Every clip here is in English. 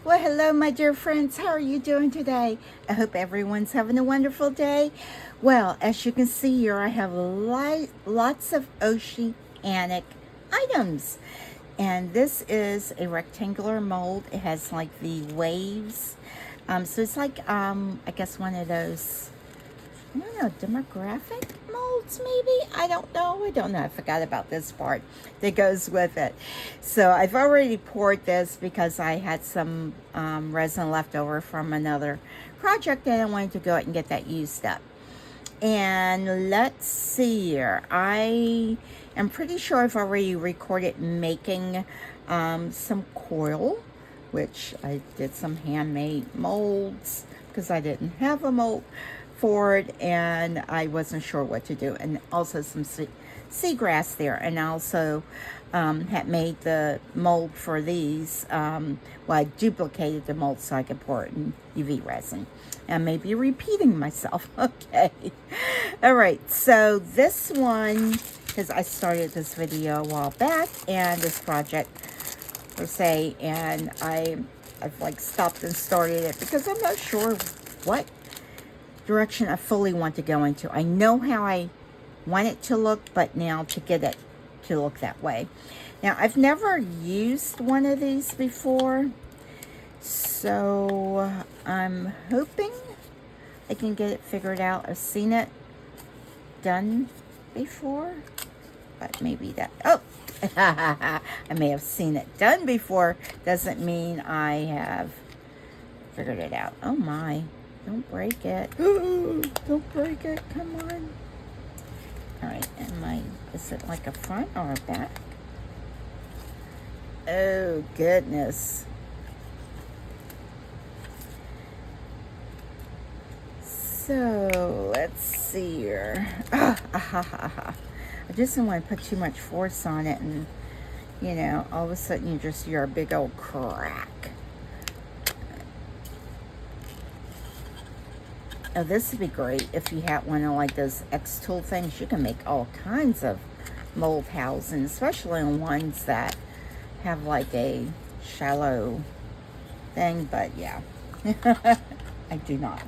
Well, hello, my dear friends. How are you doing today? I hope everyone's having a wonderful day. Well, as you can see here, I have lots of oceanic items. And this is a rectangular mold. It has like the waves. So it's like, I guess one of those, I don't know, demographic molds maybe? I don't know. I forgot about this part that goes with it. So I've already poured this because I had some resin left over from another project and I wanted to go ahead and get that used up. And let's see here. I am pretty sure I've already recorded making some coil, which I did some handmade molds because I didn't have a mold for it and I wasn't sure what to do, and also some seagrass there, and I also had made the mold for these. Well, I duplicated the mold so I could pour it in UV resin. And maybe repeating myself. Okay. All right. So this one, because I started this video a while back, and this project per se, and I've like stopped and started it because I'm not sure what direction I fully want to go into. I know how I want it to look, but now to get it to look that way. Now, I've never used one of these before, so I'm hoping I can get it figured out. I've seen it done before, but maybe that, oh, I may have seen it done before, doesn't mean I have figured it out. Oh my. Don't break it. Don't break it. Come on. All right. Is it like a front or a back? Oh, goodness. So, let's see here. I just don't want to put too much force on it and, you know, all of a sudden you just hear a big old crack. Oh, this would be great if you had one of like those X-tool things. You can make all kinds of mold housing, especially on ones that have like a shallow thing, but yeah. I do not.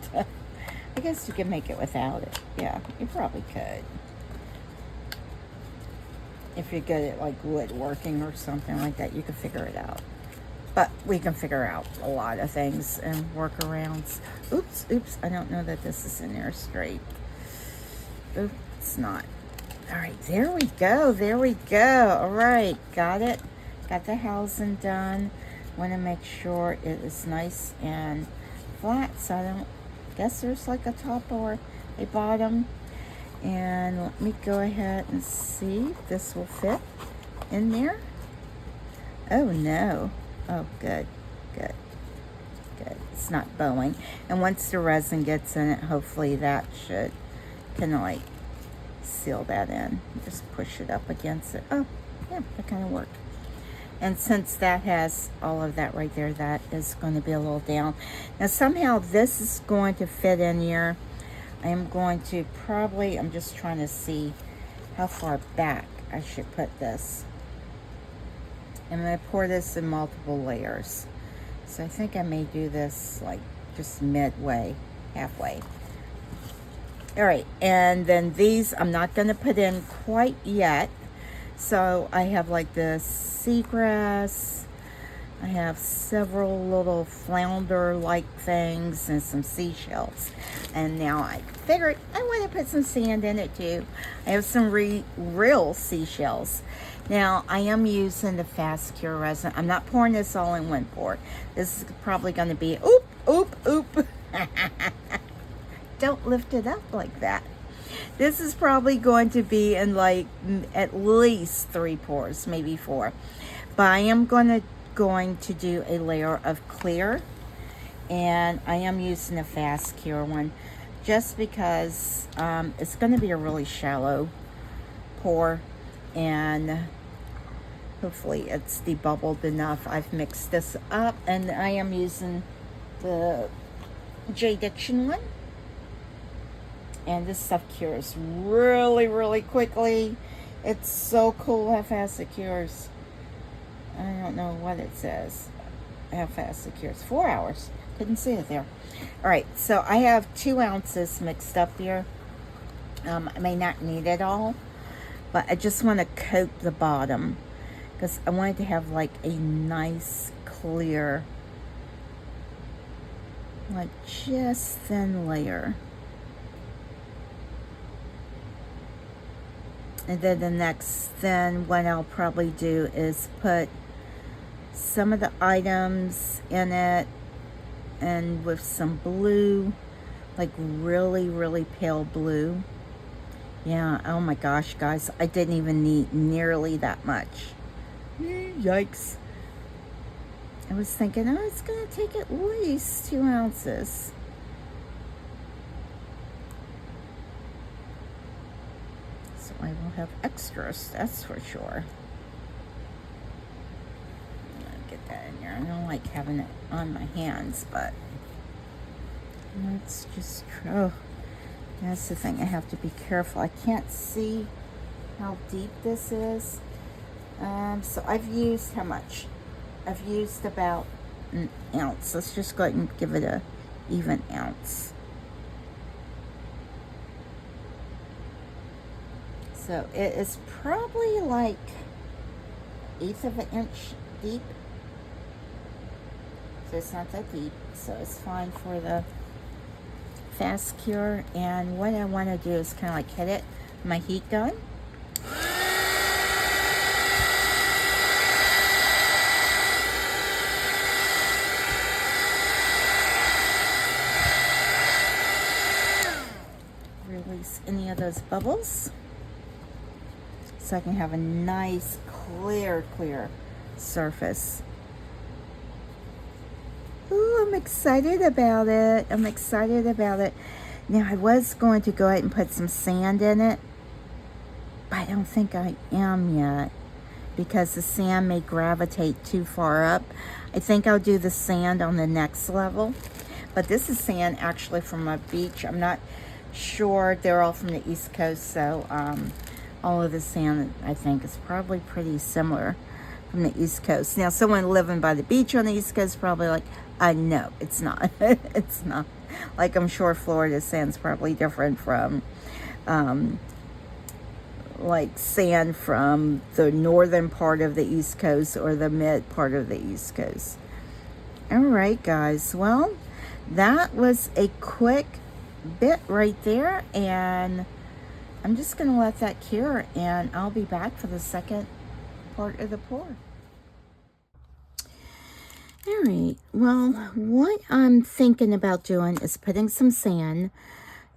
I guess you can make it without it. Yeah, you probably could. If you're good at like woodworking or something like that, you can figure it out. But we can figure out a lot of things and workarounds. Oops, I don't know that this is in there straight. Oops, it's not. All right, there we go. All right, got it. Got the housing done. Want to make sure it is nice and flat, so I don't guess there's like a top or a bottom. And let me go ahead and see if this will fit in there. Oh no. Oh, good. It's not bowing. And once the resin gets in it, hopefully that should kind of like seal that in. Just push it up against it. Oh, yeah, that kind of worked. And since that has all of that right there, that is going to be a little down. Now, somehow this is going to fit in here. I am going to probably, I'm just trying to see how far back I should put this. I'm going to pour this in multiple layers. So I think I may do this like just midway, halfway. All right, and then these I'm not going to put in quite yet. So I have like the seagrass. I have several little flounder-like things and some seashells. And now I figured I want to put some sand in it too. I have some real seashells. Now, I am using the fast cure resin. I'm not pouring this all in one pour. This is probably going to be, oop. Don't lift it up like that. This is probably going to be in like at least 3 pours, maybe 4. But I am going to do a layer of clear. And I am using a fast cure one just because it's going to be a really shallow pour. And hopefully it's debubbled enough. I've mixed this up and I am using the Jdiction one. And this stuff cures really quickly. It's so cool how fast it cures. I don't know what it says. how fast it cures. 4 hours. Couldn't see it there. All right, so I have 2 ounces mixed up here. I may not need it all, but I just want to coat the bottom because I wanted to have like a nice clear, like just thin layer. And then what I'll probably do is put some of the items in it and with some blue, like really, really pale blue. Yeah, oh my gosh, guys, I didn't even need nearly that much. Yikes. I was thinking, oh, it's going to take at least 2 ounces. So I will have extras, that's for sure. Get that in there. I don't like having it on my hands, but let's just try. Oh, that's the thing. I have to be careful. I can't see how deep this is. So I've used how much? I've used about an ounce. Let's just go ahead and give it a even ounce. So it is probably like 1/8 of an inch deep. So it's not that deep. So it's fine for the fast cure. And what I want to do is kind of like hit it with my heat gun. Release any of those bubbles so I can have a nice clear surface. Ooh, I'm excited about it. I'm excited about it. Now, I was going to go ahead and put some sand in it, but I don't think I am yet because the sand may gravitate too far up. I think I'll do the sand on the next level, but this is sand actually from a beach. I'm not sure. They're all from the East Coast, so all of the sand, I think, is probably pretty similar from the East Coast. Now, someone living by the beach on the East Coast probably like, no, it's not. It's not. Like, I'm sure Florida sand's probably different from, like, sand from the northern part of the East Coast or the mid part of the East Coast. All right, guys. Well, that was a quick bit right there, and I'm just going to let that cure, and I'll be back for the second part of the pour. All right, well, what I'm thinking about doing is putting some sand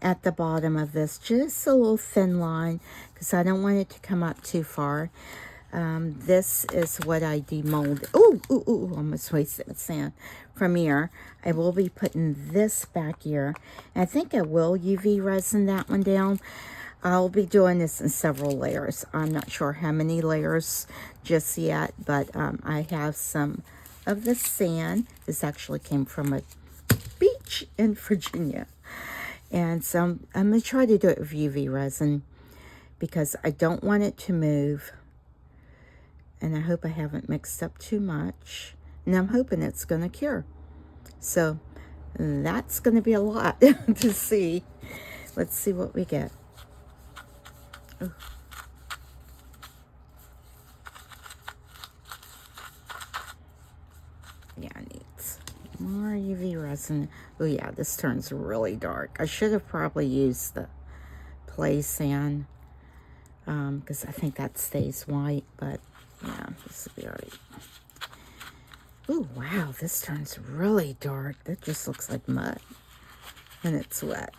at the bottom of this, just a little thin line, because I don't want it to come up too far. This is what I demolded. Ooh, almost wasted sand from here. I will be putting this back here. And I think I will UV resin that one down. I'll be doing this in several layers. I'm not sure how many layers just yet, but I have some of the sand. This actually came from a beach in Virginia. And so I'm going to try to do it with UV resin because I don't want it to move. And I hope I haven't mixed up too much. And I'm hoping it's going to cure. So that's going to be a lot to see. Let's see what we get. Ooh. Yeah, I need more UV resin. Oh yeah, this turns really dark. I should have probably used the play sand because I think that stays white, but yeah, this will be all right. Oh wow, this turns really dark. That just looks like mud when it's wet.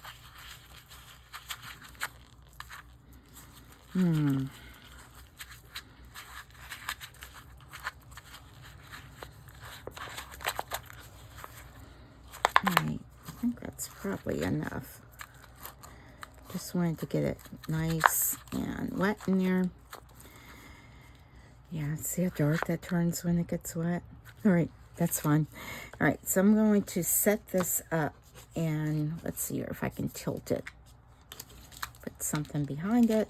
Alright, I think that's probably enough. Just wanted to get it nice and wet in there. Yeah, see how dark that turns when it gets wet? Alright, that's fine. Alright, so I'm going to set this up and let's see if I can tilt it. Put something behind it.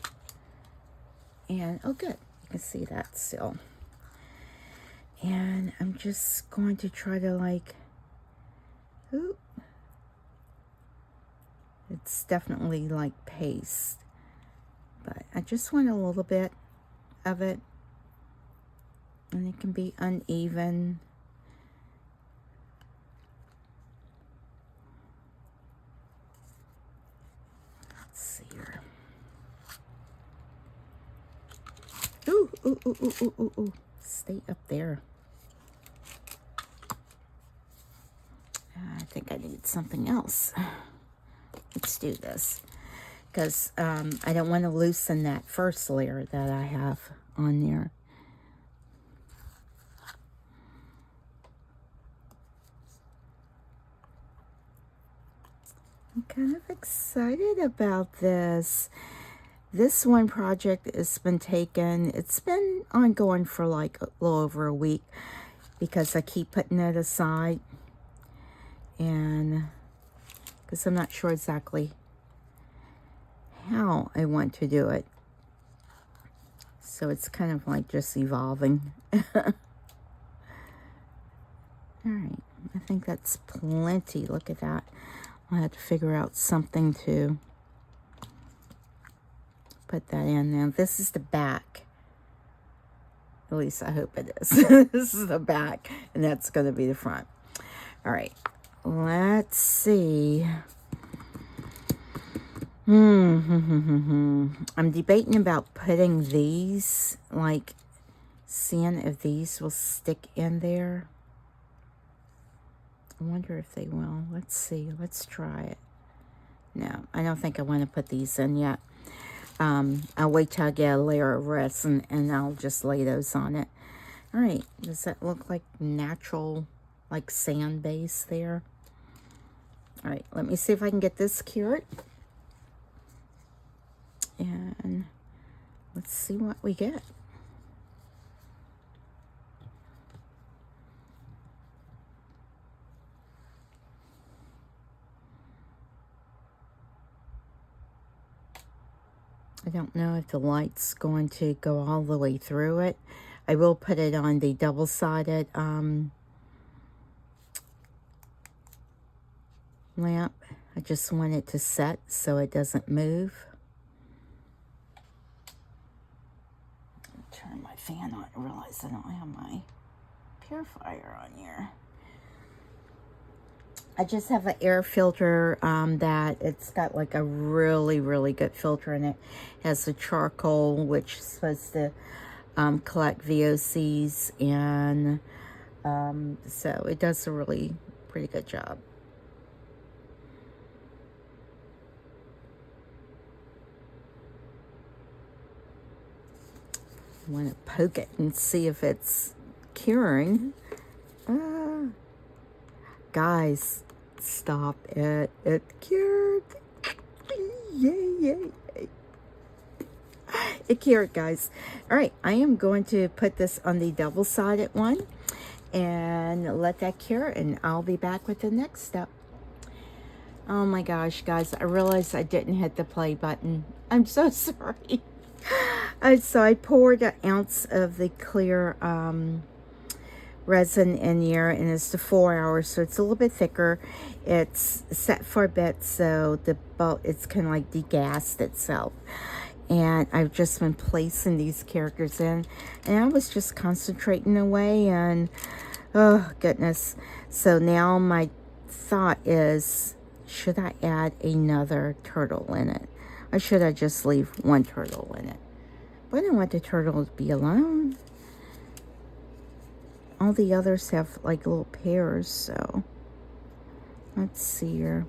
And, oh good, you can see that still. And I'm just going to try to like, ooh, it's definitely like paste, but I just want a little bit of it, and it can be uneven. Let's see here. Ooh, ooh, ooh, ooh, ooh, ooh, ooh. Stay up there. I think I need something else. Let's do this, because I don't want to loosen that first layer that I have on there. I'm kind of excited about this. This one project has been taken, it's been ongoing for like a little over a week, because I keep putting it aside, and because I'm not sure exactly how I want to do it. So it's kind of like just evolving. All right, I think that's plenty. Look at that. I'll have to figure out something to put that in. Now this is the back. At least I hope it is. This is the back, and that's going to be the front. All right, let's see. I'm debating about putting these, like, seeing if these will stick in there. I wonder if they will. Let's see. Let's try it. No, I don't think I want to put these in yet. I'll wait till I get a layer of resin, and I'll just lay those on it. All right. Does that look like natural, like sand base there? All right. Let me see if I can get this cured. And let's see what we get. I don't know if the light's going to go all the way through it. I will put it on the double-sided lamp. I just want it to set so it doesn't move. Turn my fan on. I realize I don't have my purifier on here. I just have an air filter that it's got like a really, really good filter in it. It has the charcoal, which is supposed to collect VOCs, and so it does a really pretty good job. I want to poke it and see if it's curing. Guys, stop it. It cured. Yay, yay, yay. It cured, guys. All right, I am going to put this on the double-sided one and let that cure, and I'll be back with the next step. Oh my gosh, guys, I realized I didn't hit the play button. I'm so sorry. So I poured an ounce of the clear resin in here, and it's the 4 hours, so it's a little bit thicker. It's set for a bit, so the bulk, it's kind of like degassed itself. And I've just been placing these characters in, and I was just concentrating away, and oh goodness. So now my thought is, should I add another turtle in it, or should I just leave one turtle in it? But I don't want the turtle to be alone. All the others have like little pairs, so let's see here.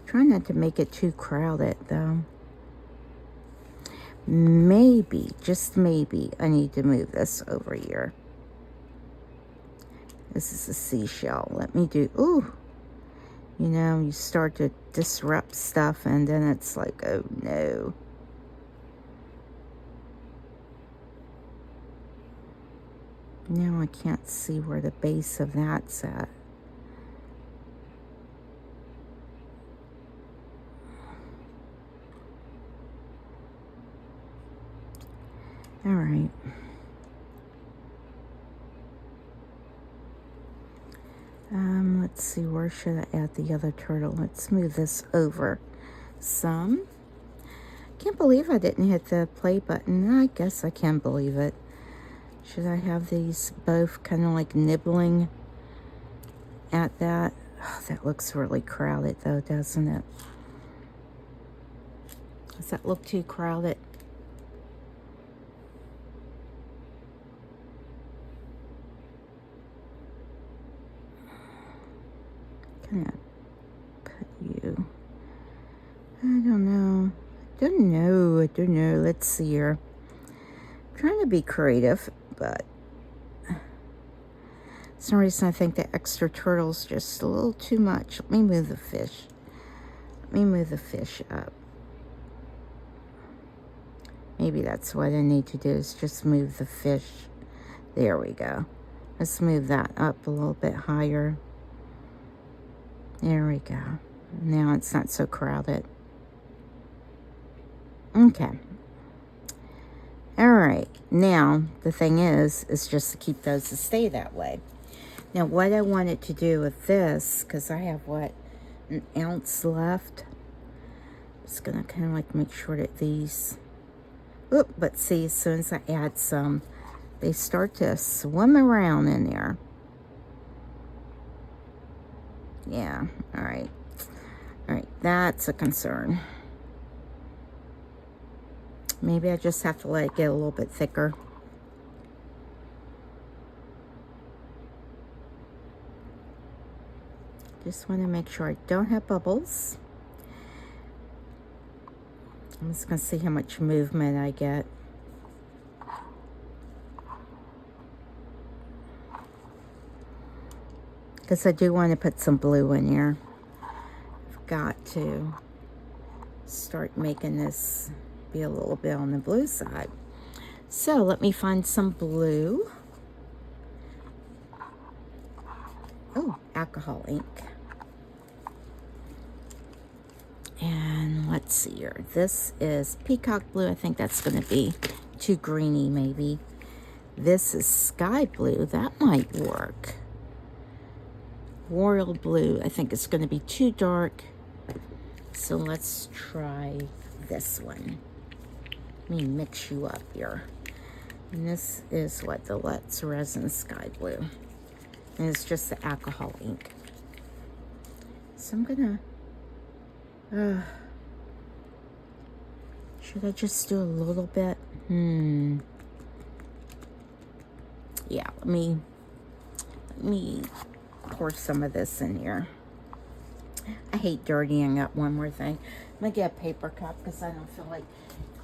Try not to make it too crowded though. Maybe, just maybe, I need to move this over here. This is a seashell. Let me do, ooh. You know, you start to disrupt stuff, and then it's like, oh no. Now I can't see where the base of that's at. All right. let's see, where should I add the other turtle? Let's move this over some. Can't believe I didn't hit the play button. I guess I can believe it. Should I have these both kind of like nibbling at that? Oh, that looks really crowded though, doesn't it? Does that look too crowded? Can I put you? I don't know. I don't know. Let's see here. I'm trying to be creative, but for some reason I think the extra turtle's just a little too much. Let me move the fish. Let me move the fish up. Maybe that's what I need to do, is just move the fish. There we go. Let's move that up a little bit higher. There we go. Now it's not so crowded. Okay. All right. Now, the thing is just to keep those to stay that way. Now, what I wanted to do with this, because I have, what, an ounce left. I'm just going to kind of like make sure that these... Oop, but see, as soon as I add some, they start to swim around in there. Yeah, all right. All right, that's a concern. Maybe I just have to let it get a little bit thicker. Just want to make sure I don't have bubbles. I'm just going to see how much movement I get. Because I do want to put some blue in here. I've got to start making this be a little bit on the blue side. So let me find some blue. Oh, alcohol ink. And let's see here. This is peacock blue. I think that's going to be too greeny maybe. This is sky blue. That might work. Royal blue. I think it's going to be too dark. So let's try this one. Let me mix you up here. And this is what, the Let's Resin Sky Blue. And it's just the alcohol ink. So I'm going to... should I just do a little bit? Yeah, let me pour some of this in here. I hate dirtying up. One more thing. I'm going to get a paper cup because I don't feel like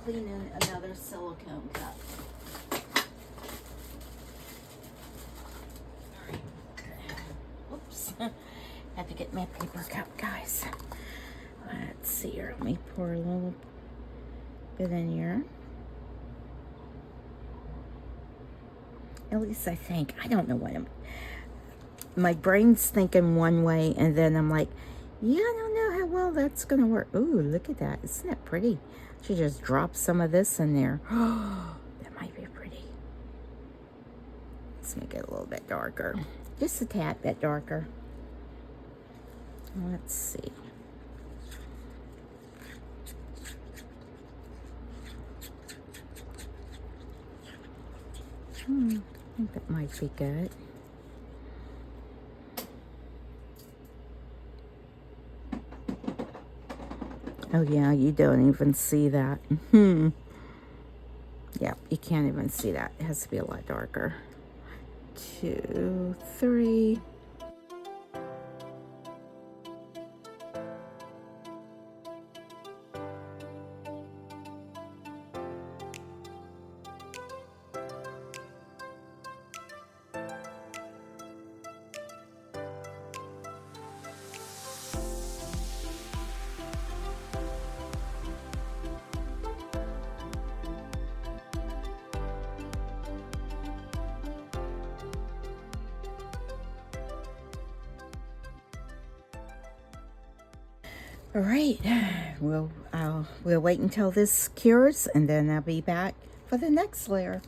cleaning another silicone cup. All right. Oops. Had to get my paper cup, guys. Let's see here. Let me pour a little bit in here. At least I think. I don't know what my brain's thinking one way, and then I'm like, yeah, I don't know how well that's going to work. Ooh, look at that. Isn't that pretty? I should just drop some of this in there. That might be pretty. Let's make it a little bit darker. Just a tad bit darker. Let's see. I think that might be good. Oh yeah, you don't even see that. Yeah, you can't even see that. It has to be a lot darker. 2, 3. All right, we'll wait until this cures, and then I'll be back for the next layer.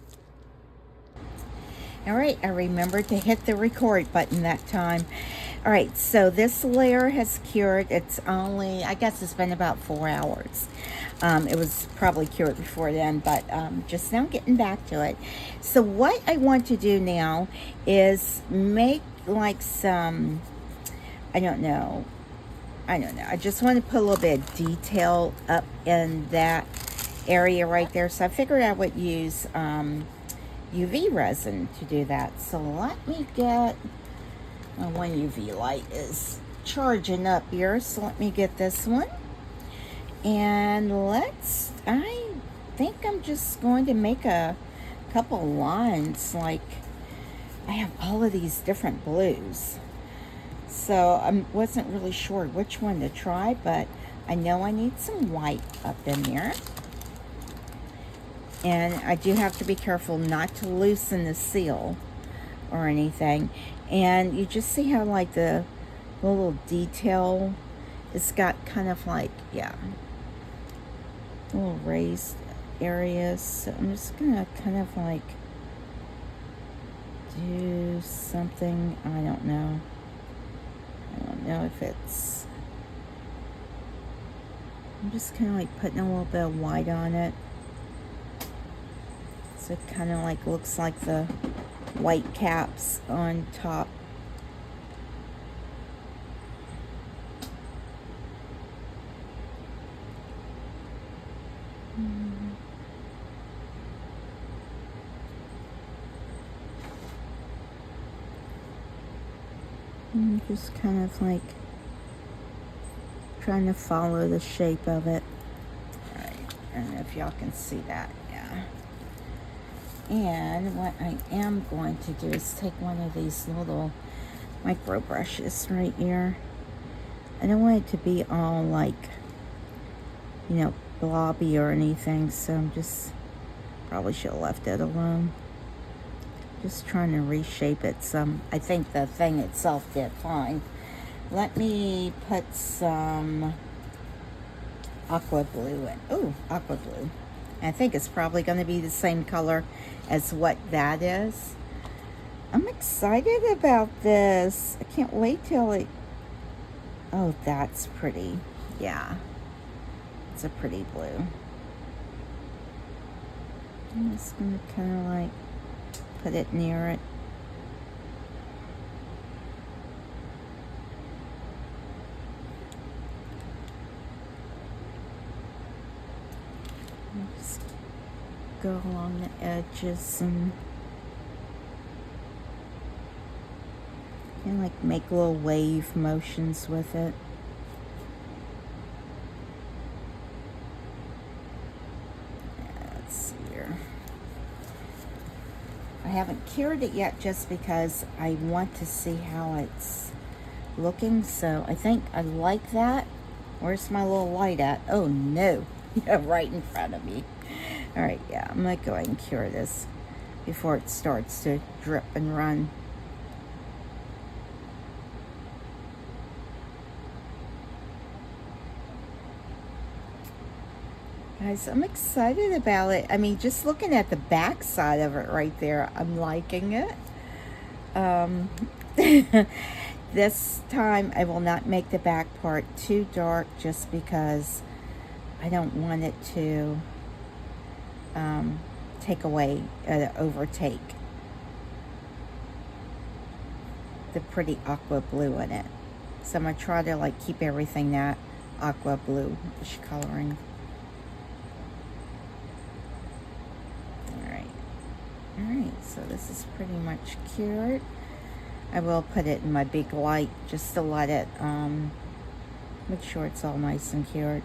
All right, I remembered to hit the record button that time. All right, so this layer has cured. It's only, I guess it's been about 4 hours. It was probably cured before then, but just now getting back to it. So what I want to do now is make like some, I don't know. I just want to put a little bit of detail up in that area right there. So I figured I would use UV resin to do that. So let me get, one UV light is charging up here. So let me get this one. And I think I'm just going to make a couple lines. Like, I have all of these different blues. So I wasn't really sure which one to try, but I know I need some white up in there. And I do have to be careful not to loosen the seal or anything. And you just see how like the little detail, it's got kind of like, yeah, little raised areas. So I'm just gonna kind of like do something, I don't know if it's, I'm just kind of like putting a little bit of white on it. So it kind of like looks like the white caps on top. And just kind of like trying to follow the shape of it. All right, I don't know if y'all can see that, yeah. And what I am going to do is take one of these little micro brushes right here. I don't want it to be all like, you know, blobby or anything, so I'm just, probably should have left it alone. Just trying to reshape it some. I think the thing itself did fine. Let me put some aqua blue in. Ooh, aqua blue. I think it's probably going to be the same color as what that is. I'm excited about this. I can't wait till it, oh, that's pretty. Yeah, it's a pretty blue. I'm just going to kind of like put it near it. Just go along the edges and like make little wave motions with it. Let's see here. I haven't cured it yet just because I want to see how it's looking. So I think I like that. Where's my little light at? Oh no, yeah, right in front of me. All right, yeah, I'm gonna go ahead and cure this before it starts to drip and run. Guys, I'm excited about it. I mean, just looking at the back side of it right there, I'm liking it. This time I will not make the back part too dark just because I don't want it to take away, overtake the pretty aqua blue in it. So I'm going to try to like keep everything that aqua bluish coloring. Alright, so this is pretty much cured. I will put it in my big light just to let it, make sure it's all nice and cured.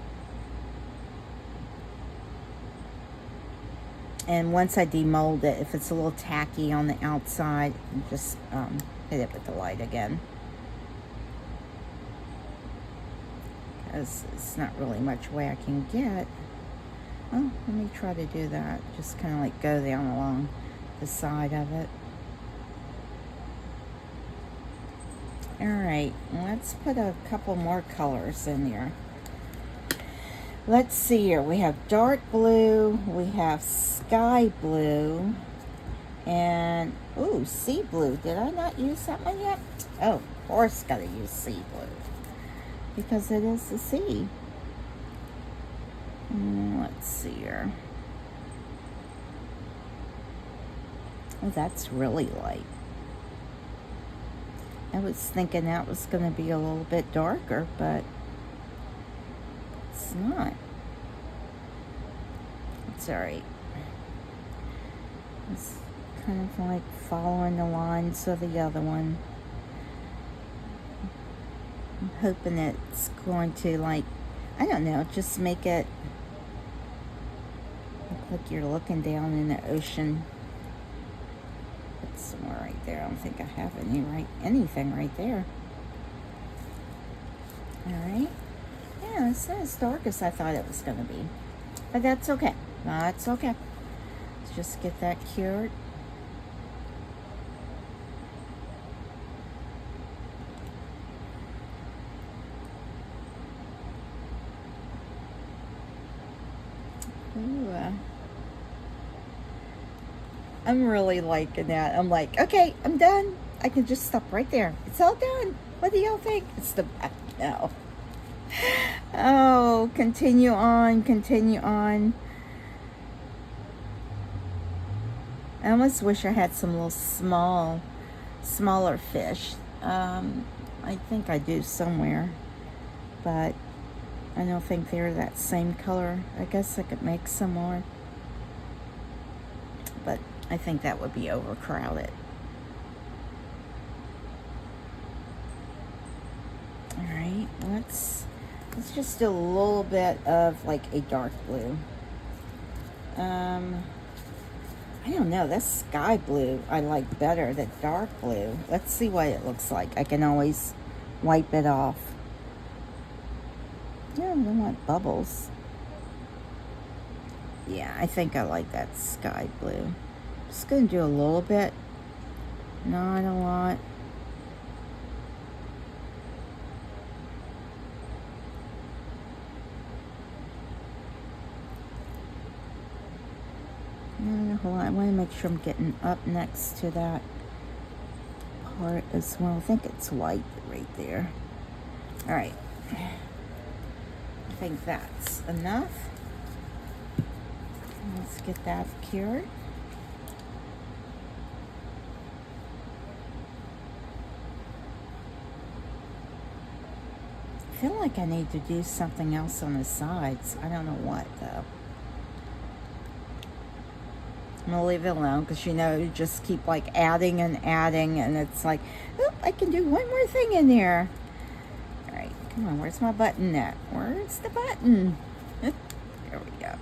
And once I demold it, if it's a little tacky on the outside, just hit it with the light again. Because it's not really much way I can get. Oh, let me try to do that. Just kind of like go down along the side of it. Alright, let's put a couple more colors in there. Let's see here. We have dark blue, we have sky blue, and ooh, sea blue. Did I not use that one yet? Oh, course got to use sea blue because it is the sea. Let's see here. Oh, that's really light. I was thinking that was going to be a little bit darker, but it's not. It's alright. It's kind of like following the lines of the other one. I'm hoping it's going to, like, I don't know, just make it look like you're looking down in the ocean. It's somewhere right there. I don't think I have anything right there. Alright. Yeah, it's not as dark as I thought it was going to be. But that's okay. That's okay. Let's just get that cured. Ooh, I'm really liking that. I'm like, okay, I'm done. I can just stop right there. It's all done. What do y'all think? It's the back now. Oh, continue on, continue on. I almost wish I had some little smaller fish. I think I do somewhere, but I don't think they're that same color. I guess I could make some more, but I think that would be overcrowded. All right, let's just do a little bit of like a dark blue. I don't know, that sky blue I like better than dark blue. Let's see what it looks like. I can always wipe it off. Yeah, I don't want bubbles. Yeah, I think I like that sky blue. Just gonna do a little bit, not a lot. Hold on, I want to make sure I'm getting up next to that part as well. I think it's white right there. All right. I think that's enough. Let's get that cured. I feel like I need to do something else on the sides. I don't know what though. I'm gonna leave it alone because you know you just keep like adding and adding, and it's like, oh, I can do one more thing in there. All right, come on, where's my button at? Where's the button? There we go.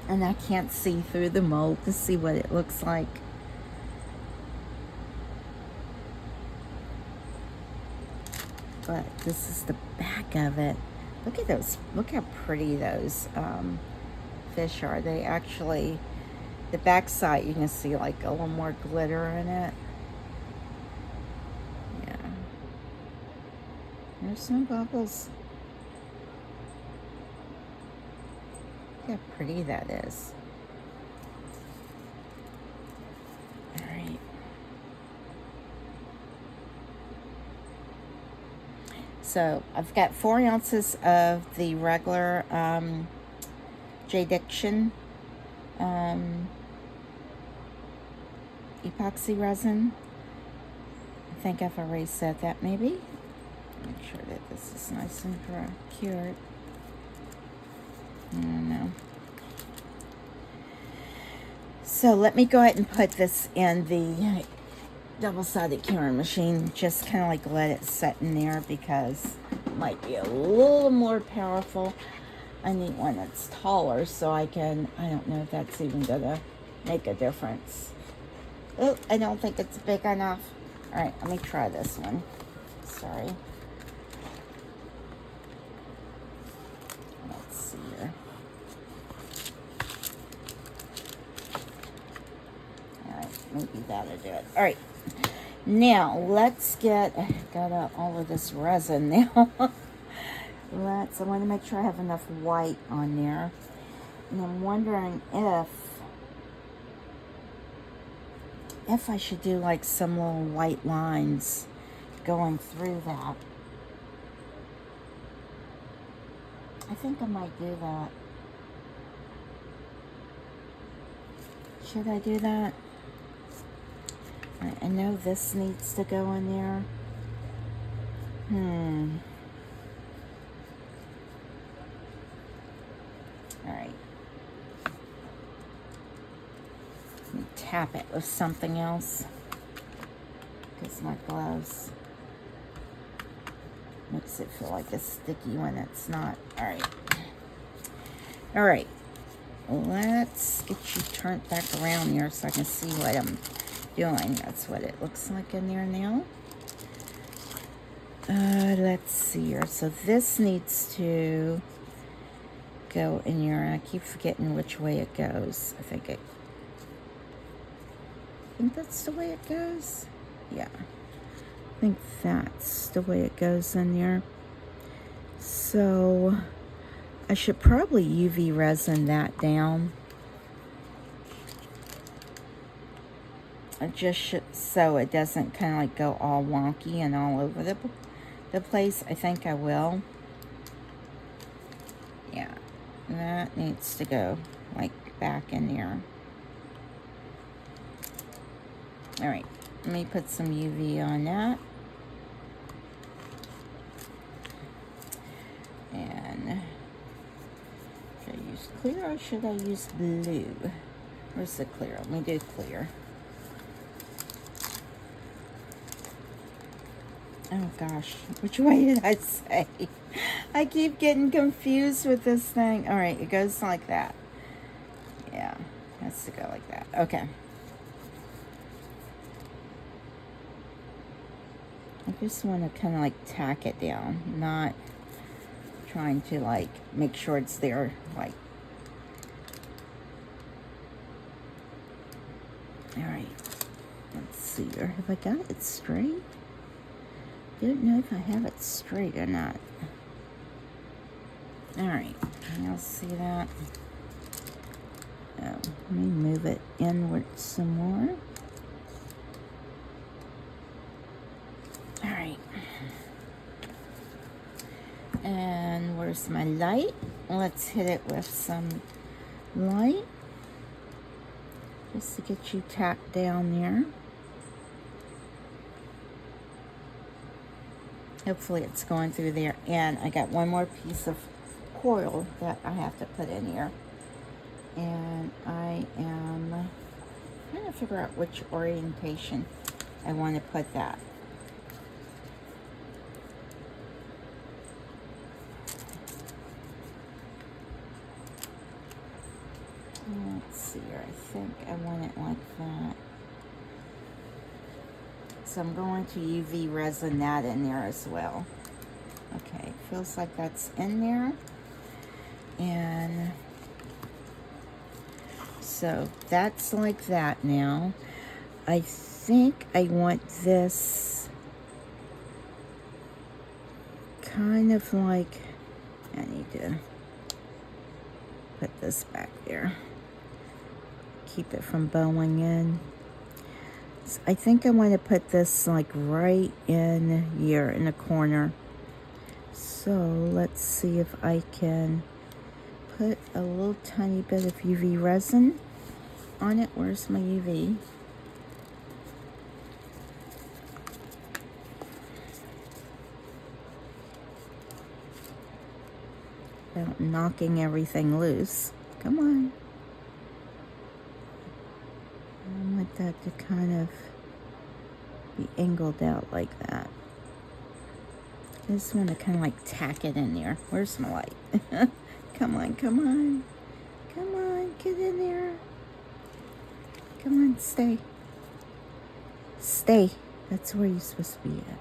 And I can't see through the mold to see what it looks like. But this is the back of it. Look at those, look how pretty those fish are. They actually, the back side you can see like a little more glitter in it. Yeah. There's no bubbles. Look how pretty that is. All right. So I've got 4 ounces of the regular Jdiction epoxy resin. I think I've already said that maybe. Make sure that this is nice and cured. I don't know. So let me go ahead and put this in the double-sided curing machine. Just kind of like let it set in there because it might be a little more powerful. I need one that's taller so I can, I don't know if that's even gonna make a difference. Oh, I don't think it's big enough. All right, let me try this one. Sorry. Let's see here. All right, maybe that'll do it. All right. Now, let's get, got all of this resin now. I want to make sure I have enough white on there. And I'm wondering if if I should do like some little white lines going through that. I think I might do that. Should I do that? I know this needs to go in there. Alright. Tap it with something else. Because my gloves makes it feel like it's sticky when it's not. Alright. Alright. Let's get you turned back around here so I can see what I'm doing. That's what it looks like in there now. Let's see here. So this needs to go in here. I keep forgetting which way it goes. I think that's the way it goes. Yeah. I think that's the way it goes in there. So I should probably UV resin that down. So it doesn't kind of like go all wonky and all over the place. I think I will. Yeah, that needs to go like back in there. All right, let me put some UV on that. And should I use clear or should I use blue? Where's the clear? Let me do clear. Oh gosh, which way did I say? I keep getting confused with this thing. All right, it goes like that. Yeah, it has to go like that. Okay. I just want to kind of like tack it down, not trying to like make sure it's there like. All right, let's see here. Have I got it straight? I don't know if I have it straight or not. All right, y'all see that? Let me move it inward some more. All right. And where's my light? Let's hit it with some light. Just to get you tacked down there. Hopefully it's going through there. And I got one more piece of coil that I have to put in here. And I am trying to figure out which orientation I want to put that. Let's see here. I think I want it like that. So I'm going to UV resin that in there as well. Okay, feels like that's in there. And so that's like that now. I think I want this kind of like, I need to put this back there. Keep it from bowing in. I think I want to put this like right in here in the corner. So let's see if I can put a little tiny bit of UV resin on it. Where's my UV? Without knocking everything loose. Come on. I want that to kind of be angled out like that. I just want to kind of like tack it in there. Where's my light? Come on, come on. Come on, get in there. Come on, stay. Stay. That's where you're supposed to be at.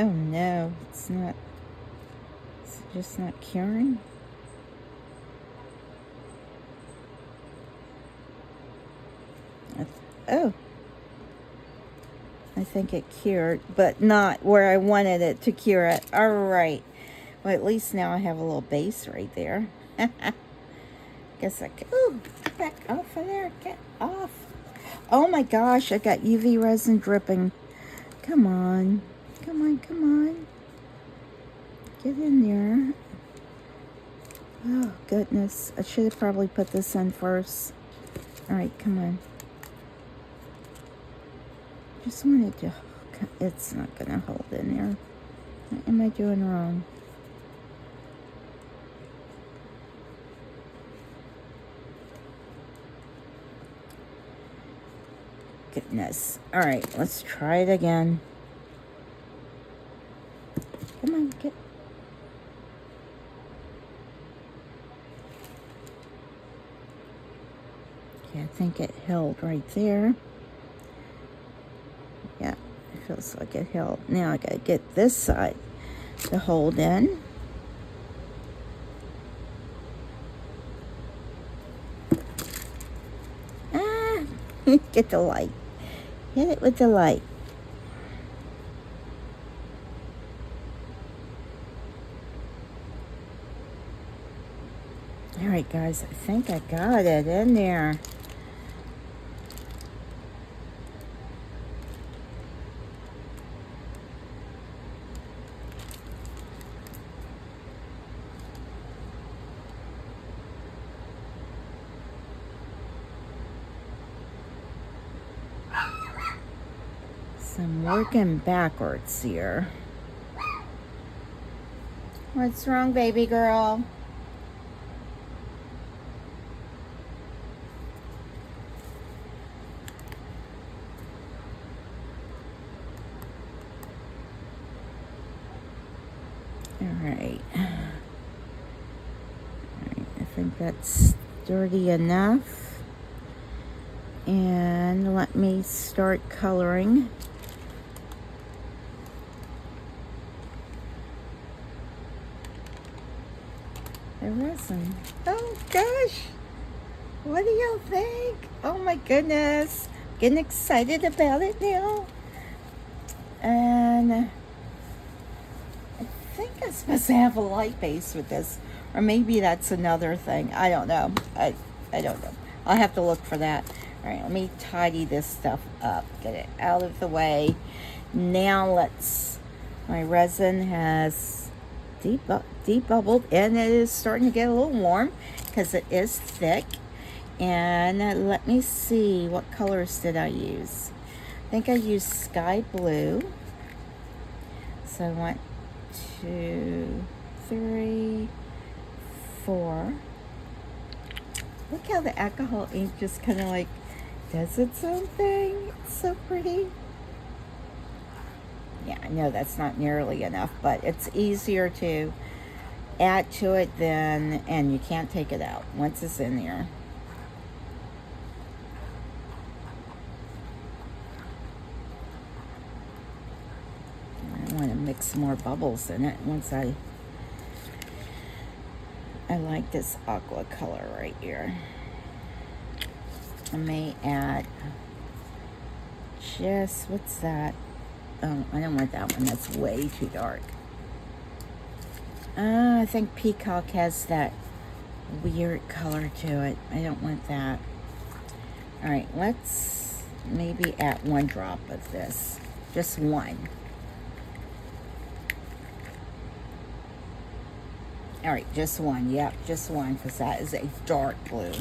Oh no, it's not. It's just not curing. Oh, I think it cured, but not where I wanted it to cure it. All right. Well, at least now I have a little base right there. Guess I can. Ooh, get back off of there. Get off. Oh my gosh, I got UV resin dripping. Come on. Come on, come on. Get in there. Oh, goodness. I should have probably put this in first. All right, come on. Just wanted to... It's not going to hold in there. What am I doing wrong? Goodness. All right, let's try it again. Come on, get... Okay, I think it held right there. Yeah, it feels like it held. Now I gotta get this side to hold in. Ah, get the light. Hit it with the light. All right, guys, I think I got it in there. So I'm working backwards here. What's wrong, baby girl? All right. I think that's sturdy enough. And let me start coloring. The resin. Oh gosh, what do y'all think? Oh my goodness, getting excited about it now. And I think I'm supposed to have a light base with this, or maybe that's another thing. I don't know. I don't know. I'll have to look for that. All right, let me tidy this stuff up, get it out of the way. Now my resin has debubbled, and it is starting to get a little warm because it is thick. And let me see, what colors did I use? I think I used sky blue. So 1, 2, 3, 4. Look how the alcohol ink just kind of like does its own thing. It's so pretty. Yeah, I know that's not nearly enough, but it's easier to add to it and you can't take it out once it's in there. I want to mix more bubbles in it once I like this aqua color right here. I may add just, what's that? Oh, I don't want that one. That's way too dark. I think Peacock has that weird color to it. I don't want that. All right, let's maybe add 1 drop of this. Just 1. All right, just 1. Yep, just 1, because that is a dark blue.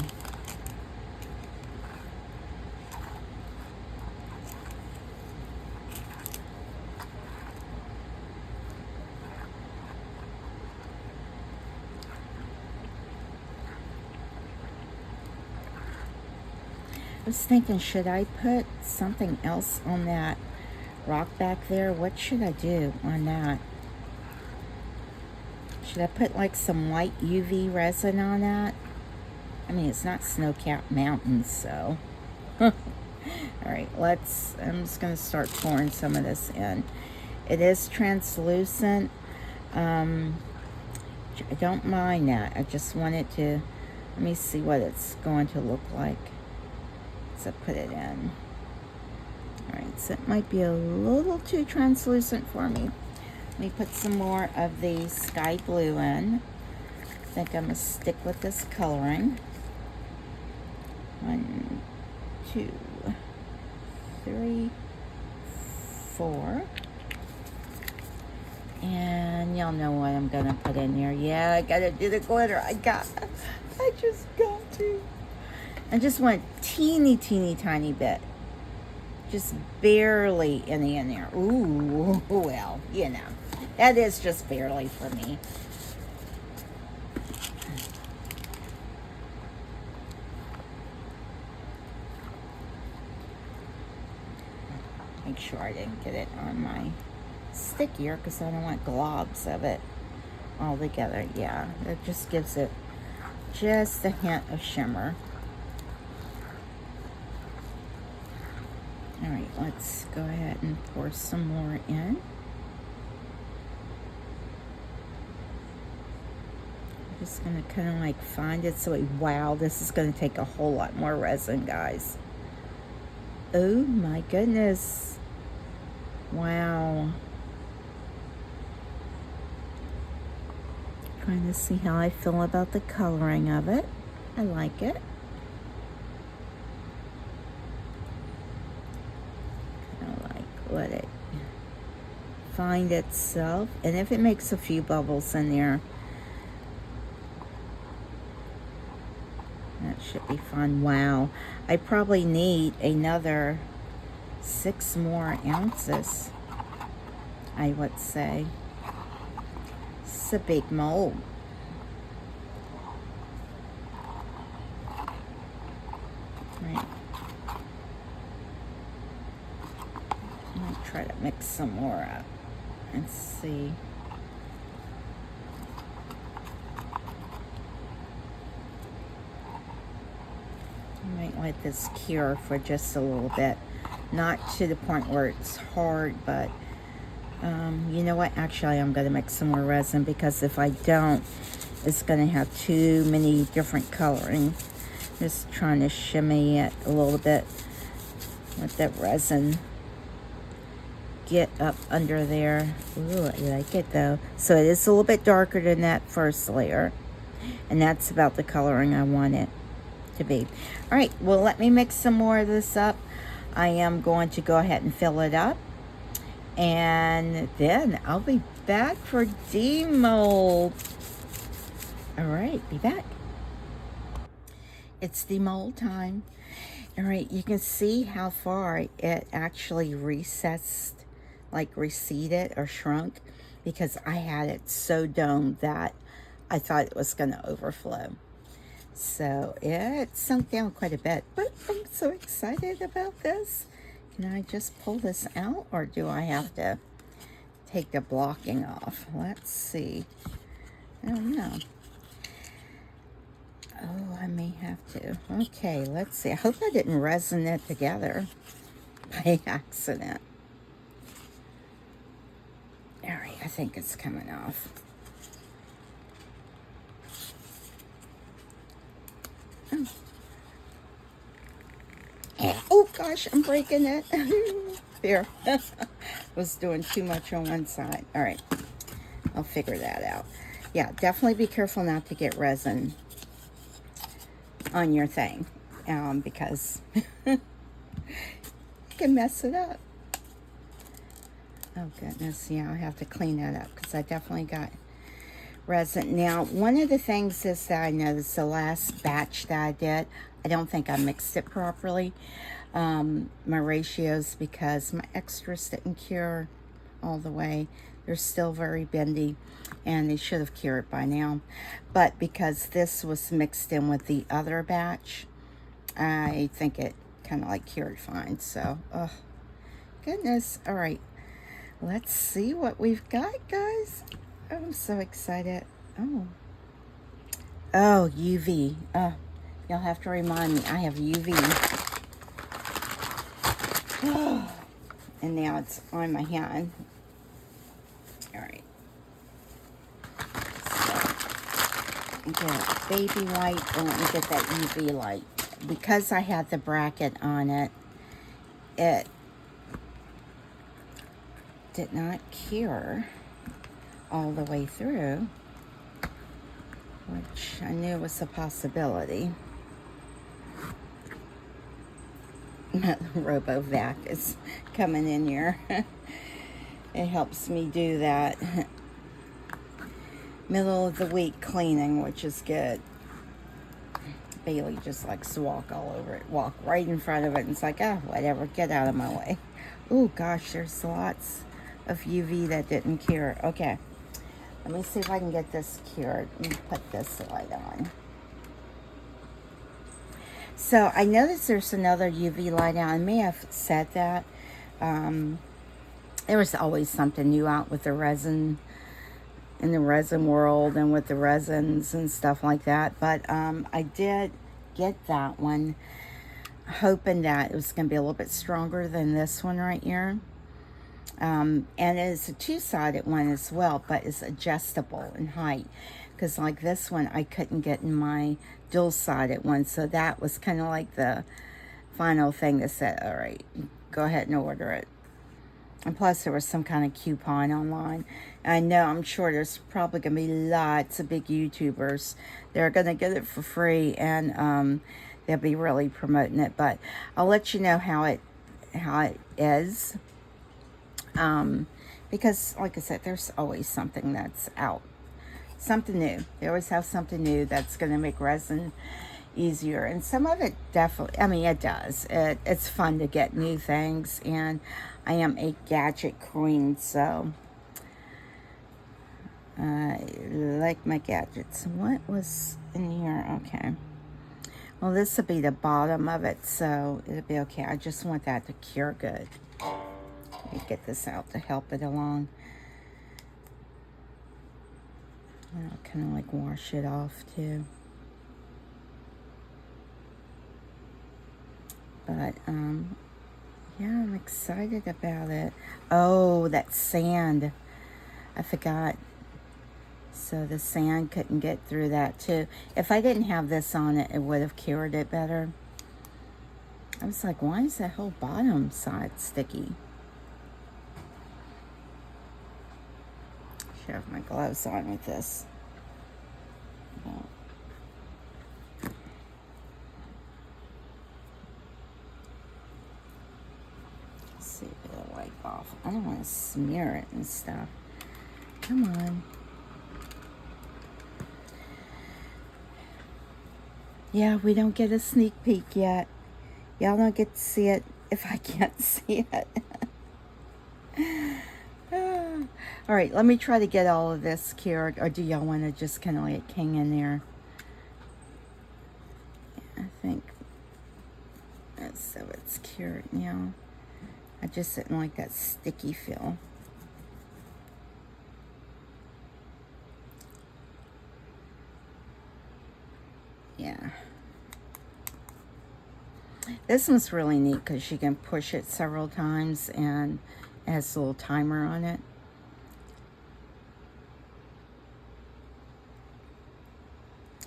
I was thinking, should I put something else on that rock back there? What should I do on that? Should I put like some white UV resin on that? I mean, it's not snow-capped mountains, so. All right, I'm just gonna start pouring some of this in. It is translucent. I don't mind that. I just want it to, let me see what it's going to look like. So put it in. All right, so it might be a little too translucent for me. Let me put some more of the sky blue in. I think I'm going to stick with this coloring. 1, 2, 3, 4. And y'all know what I'm going to put in there. Yeah, I got to do the glitter. I just got to. I just want a teeny tiny bit. Just barely any in there. Ooh, well, you know. That is just barely for me. Make sure I didn't get it on my stick here because I don't want globs of it all together. Yeah, it just gives it just a hint of shimmer. All right, let's go ahead and pour some more in. I'm just gonna kind of like find it. So, wow, this is gonna take a whole lot more resin, guys. Oh my goodness. Wow. Trying to see how I feel about the coloring of it. I like it. Kind of like let it find itself. And if it makes a few bubbles in there, that should be fun. Wow. I probably need another 6 more ounces, I would say. It's a big mold. Right. I'm going to try to mix some more up and see. I might let this cure for just a little bit. Not to the point where it's hard, but you know what? Actually, I'm going to mix some more resin because if I don't, it's going to have too many different coloring. Just trying to shimmy it a little bit with that resin. Get up under there. Ooh, I like it though. So it is a little bit darker than that first layer. And that's about the coloring I want it to be. All right, well, let me mix some more of this up. I am going to go ahead and fill it up. And then I'll be back for demold. All right, be back. It's demold time. All right, you can see how far it actually recessed, like receded or shrunk, because I had it so domed that I thought it was going to overflow. So it sunk down quite a bit, but I'm so excited about this. Can I just pull this out, or do I have to take the blocking off? Let's see. I don't know. Oh, I may have to. Okay, let's see. I hope I didn't resin it together by accident. All right, I think it's coming off. Oh. Oh gosh, I'm breaking it. There. Was doing too much on one side. All right, I'll figure that out. Yeah, definitely be careful not to get resin on your thing, because you can mess it up. Oh goodness, yeah, I have to clean that up because I definitely got resin. Now, one of the things is that I noticed the last batch that I did, I don't think I mixed it properly, my ratios, because my extras didn't cure all the way. They're still very bendy, and they should have cured by now. But because this was mixed in with the other batch, I think it kind of like cured fine. So, oh, goodness. All right, let's see what we've got, guys. Oh, I'm so excited. Oh, UV. You'll have to remind me. I have UV. And now it's on my hand. All right. So, get baby light, and let me get that UV light. Because I had the bracket on it, it did not cure. all the way through, which I knew was a possibility. RoboVac is coming in here. It helps me do that middle of the week cleaning, which is good. Bailey just likes to walk all over it, walk right in front of it, and it's like, oh, whatever, get out of my way. Oh gosh, there's lots of UV that didn't cure. Okay, let me see if I can get this cured. Let me put this light on. So I noticed there's another UV light out. I may have said that. There was always something new out with the resin, in the resin world, and with the resins and stuff like that. But I did get that one, hoping that it was going to be a little bit stronger than this one right here. And it's a two-sided one as well, but it's adjustable in height. Because like this one, I couldn't get in my dual-sided one. So that was kind of like the final thing that said, all right, go ahead and order it. And plus there was some kind of coupon online. And I know, I'm sure there's probably going to be lots of big YouTubers that are going to get it for free. And they'll be really promoting it. But I'll let you know how it is. Because like I said, there's always something that's out. Something new. They always have something new that's going to make resin easier. And some of it definitely, I mean, it does. It's fun to get new things. And I am a gadget queen, so I like my gadgets. What was in here? Okay. Well, this will be the bottom of it, so it'll be okay. I just want that to cure good. Let me get this out to help it along. I'll kind of like wash it off too. But yeah, I'm excited about it. Oh, that sand. I forgot. So the sand couldn't get through that too. If I didn't have this on it, it would have cured it better. I was like, why is that whole bottom side sticky? Should have my gloves on with this. Oh. See if it'll wipe off. I don't want to smear it and stuff. Come on. Yeah, we don't get a sneak peek yet. Y'all don't get to see it if I can't see it. All right, let me try to get all of this cured. Or do y'all want to just kind of like hang in there? I think that's so it's cured now. I just didn't like that sticky feel. Yeah. This one's really neat because you can push it several times and it has a little timer on it.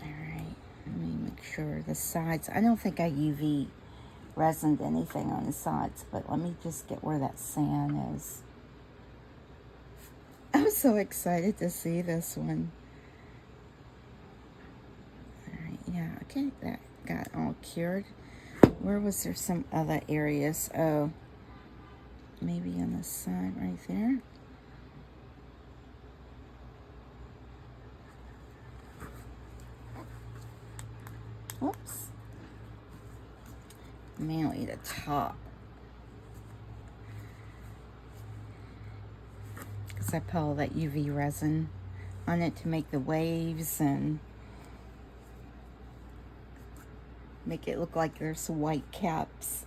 Alright, let me make sure the sides. I don't think I UV resined anything on the sides, but let me just get where that sand is. I'm so excited to see this one. Alright, yeah, okay, that got all cured. Where was there some other areas? Oh, maybe on the side right there. Oops. Mainly the top. Because I put all that UV resin on it to make the waves and make it look like there's white caps.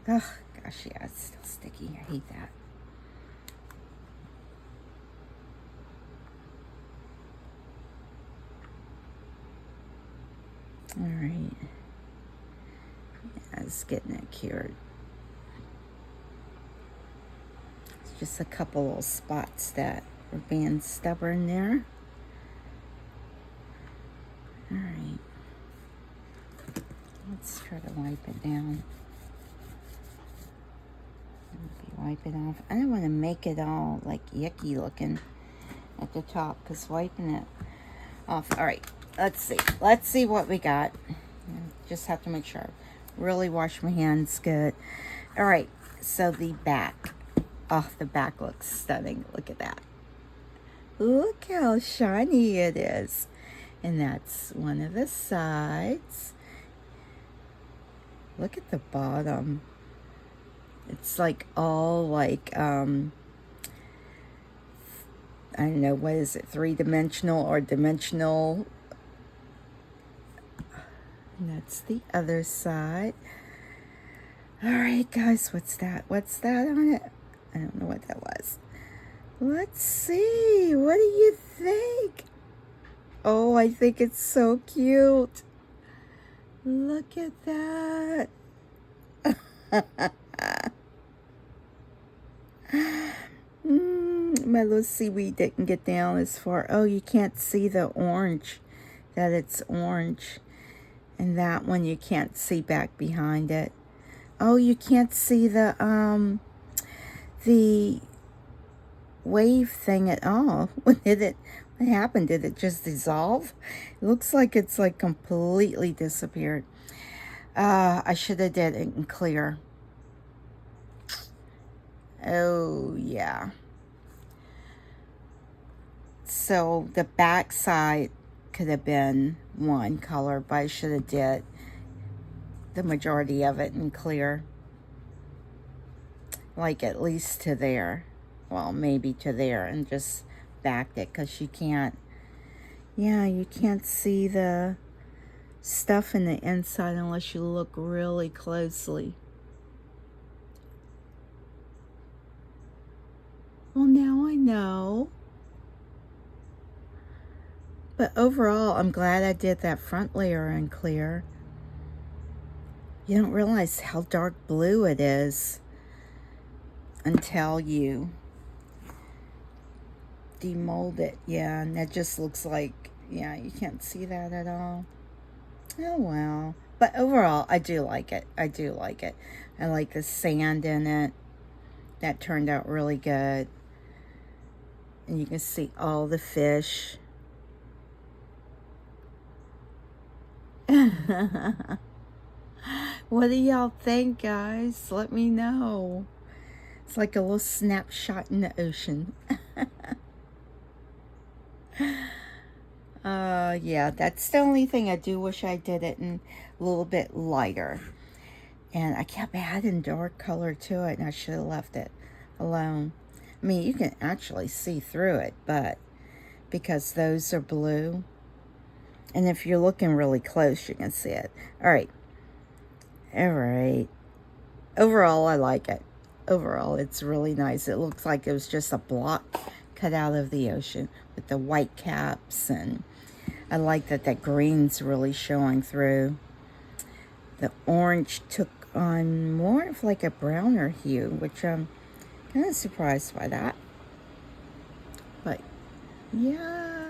Oh, gosh, yeah, it's still sticky. I hate that. All right. Yeah, it's getting it cured. It's just a couple little spots that were being stubborn there. All right, let's try to wipe it down. Maybe Wipe it off. I don't want to make it all like yucky looking at the top, because wiping it off. All right, let's see. Let's see what we got. Just have to make sure I really wash my hands good. All right, so the back. Oh, the back looks stunning. Look at that. Look how shiny it is. And that's one of the sides. Look at the bottom. It's like all like, I don't know, what is it, 3-dimensional or dimensional. And that's the other side. All right, guys, what's that? What's that on it? I don't know what that was. Let's see. What do you think? Oh, I think it's so cute. Look at that. My little seaweed didn't get down as far. Oh, you can't see the orange, that it's orange. And that one you can't see back behind it. Oh, you can't see the wave thing at all. What happened? Did it just dissolve? It looks like it's like completely disappeared. I should have did it in clear. Oh, yeah. So the back side could have been one color, but I should have did the majority of it in clear. Like at least to there. Well, maybe to there, and just backed it, because you can't, yeah, you can't see the stuff in the inside unless you look really closely. Well, now I know. But overall, I'm glad I did that front layer in clear. You don't realize how dark blue it is until you demold it. Yeah, and that just looks like, yeah, you can't see that at all. Oh, well. But overall, I do like it. I do like it. I like the sand in it. That turned out really good. And you can see all the fish. What do y'all think, guys? Let me know. It's like a little snapshot in the ocean. Yeah, that's the only thing. I do wish I did it in a little bit lighter. And I kept adding dark color to it, and I should have left it alone. I mean, you can actually see through it, but because those are blue, and if you're looking really close, you can see it. All right. All right. Overall, I like it. Overall, it's really nice. It looks like it was just a block cut out of the ocean with the white caps, and I like that that green's really showing through. The orange took on more of like a browner hue, which I'm kind of surprised by that. But yeah.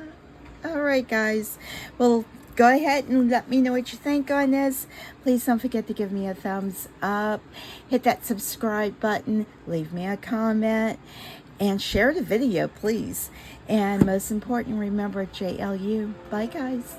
All right, guys. Well, go ahead and let me know what you think on this. Please don't forget to give me a thumbs up. Hit that subscribe button. Leave me a comment. And share the video, please. And most important, remember JLU. Bye, guys.